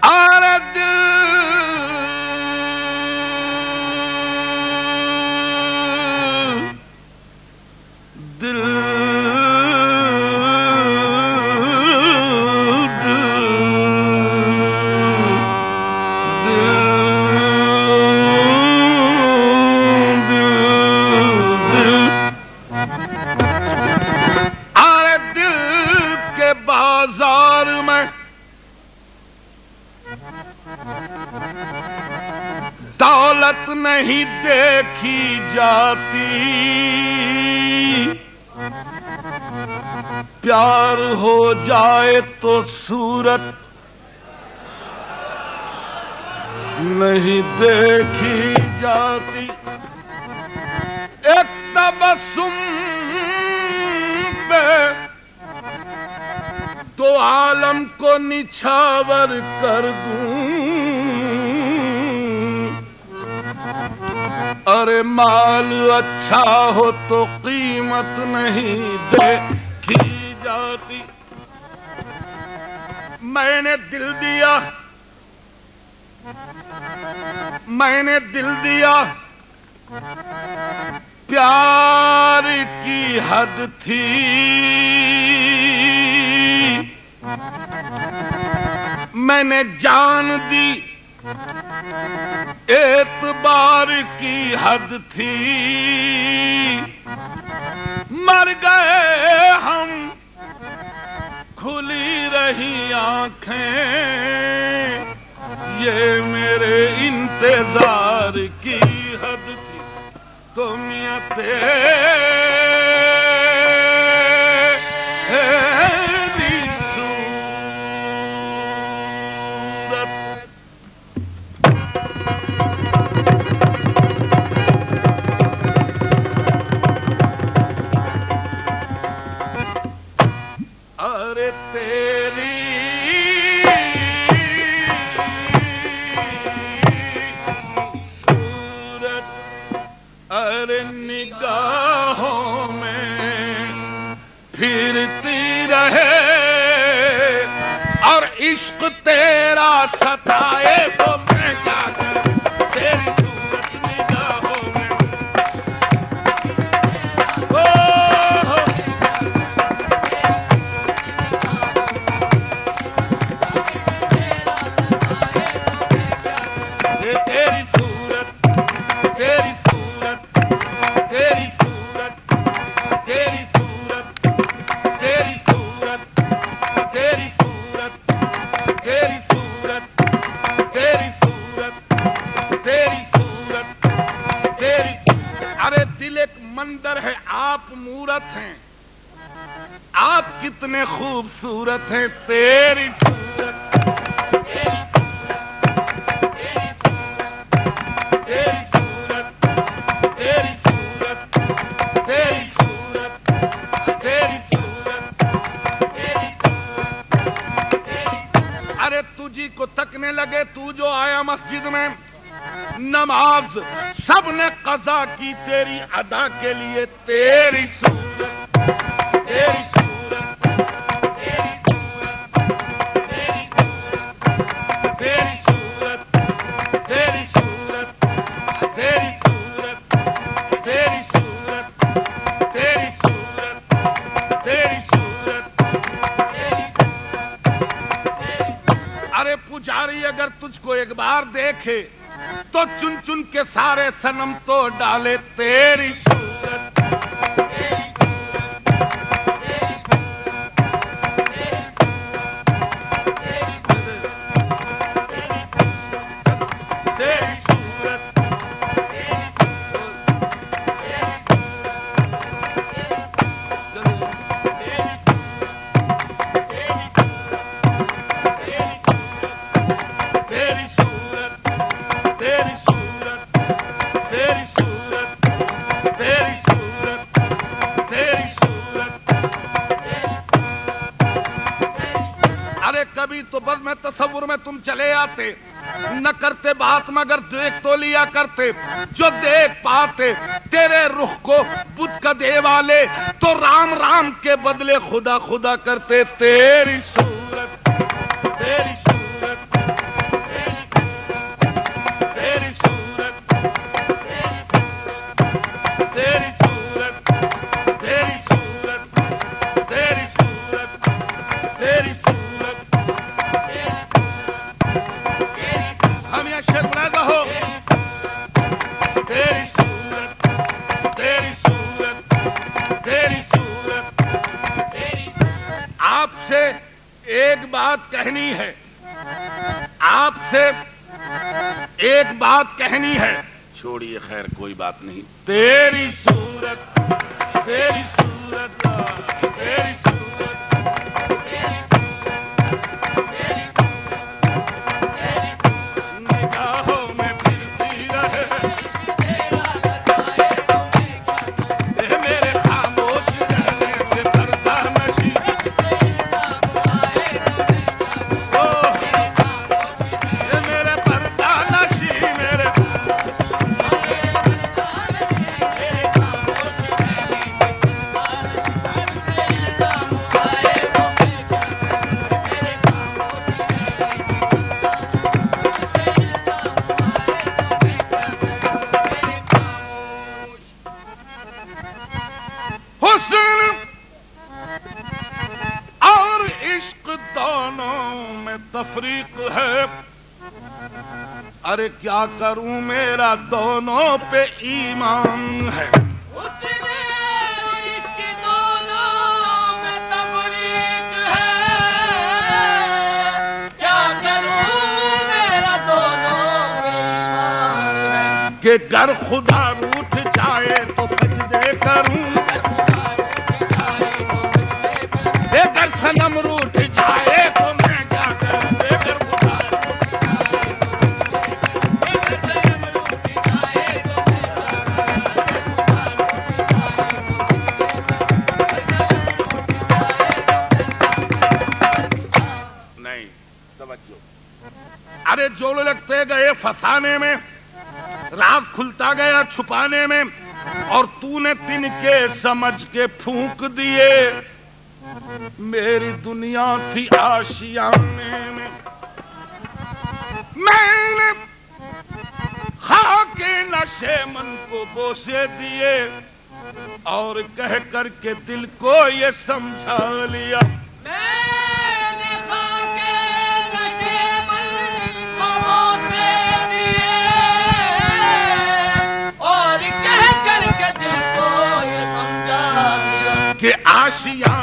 اور دل بازار میں دولت نہیں دیکھی جاتی، پیار ہو جائے تو صورت نہیں دیکھی جاتی، ایک تبسم پہ تو عالم کو نچھاور کر دوں، ارے مال اچھا ہو تو قیمت نہیں دیکھی جاتی، میں نے دل دیا، میں نے دل دیا، پیار کی حد تھی، میں نے جان دی، اعتبار کی حد تھی، مر گئے ہم، کھلی رہی آنکھیں، یہ میرے انتظار کی حد تھی، تم یا نگاہوں میں پھرتی رہے اور عشق تیرا ستائے تو میں کیا کروں، تیری صورت نگاہوں میں تیری صورت، تیری صورت، تیری صورت، تیری صورت، تیری صورت، تیری صورت، تیری صورت، تیری صورت، تیری صورت، تیری، ارے دل ایک مندر ہے، آپ مورت ہیں، آپ کتنے خوبصورت ہیں، تیری صورت، تجھی کو تکنے لگے، تو جو آیا مسجد میں، نماز سب نے قضا کی تیری ادا کے لیے، تیری صورت، تیری صورت، تیری صورت، تیری صورت، تیری صورت، تیری صورت، تیری صورت، تیری صورت، تیری صورت، ارے پجاری اگر تجھ کو ایک بار دیکھے تو چن چن کے سارے صنم توڑ ڈالے، تیری صورت، کبھی تو بس میں تصور میں تم چلے آتے، نہ کرتے بات مگر دیکھ تو لیا کرتے، جو دیکھ پاتے تیرے رخ کو بدھ کا دے والے تو رام رام کے بدلے خدا خدا کرتے، تیری صورت تیری صورت تیری صورت تیری صورت تیری صورت تیری صورت تیری صورت ہم یہ شعر بنا گا تیری صورت تیری صورت تیری صورت. آپ سے ایک بات کہنی ہے آپ سے ایک بات کہنی ہے چھوڑیے خیر کوئی بات نہیں. تیری صورت تیری صورت تیری صورت نگاہوں میں پھرتی رہے میرے خاموش رہنے سے پردہ نشی میرے پردہ نشی میرے حسن اور عشق دونوں میں تفریق ہے. ارے کیا کروں میرا دونوں پہ ایمان ہے. حسن اور عشق دونوں میں تفریق ہے. کیا کروں میرا دونوں پہ ایمان ہے. کہ گر خدا روٹھ جائے تو سجدے کروں گر صنم روٹھ جائے تو میں کیا کروں. گر خدا نہیں توجہ. ارے جوڑ لگتے گئے فسانے میں راز کھلتا گیا چھپانے میں اور تو نے تنکے سمجھ کے پھونک دیے. میری دنیا تھی آشیانے میں میں نے خاک نشے من کو بوسے دیے اور کہہ کر کے دل کو یہ سمجھا لیا. میں نے خاک نشے من کو بوسے دیے اور کہہ کر کے دل کو یہ سمجھا دیا کہ آشیاں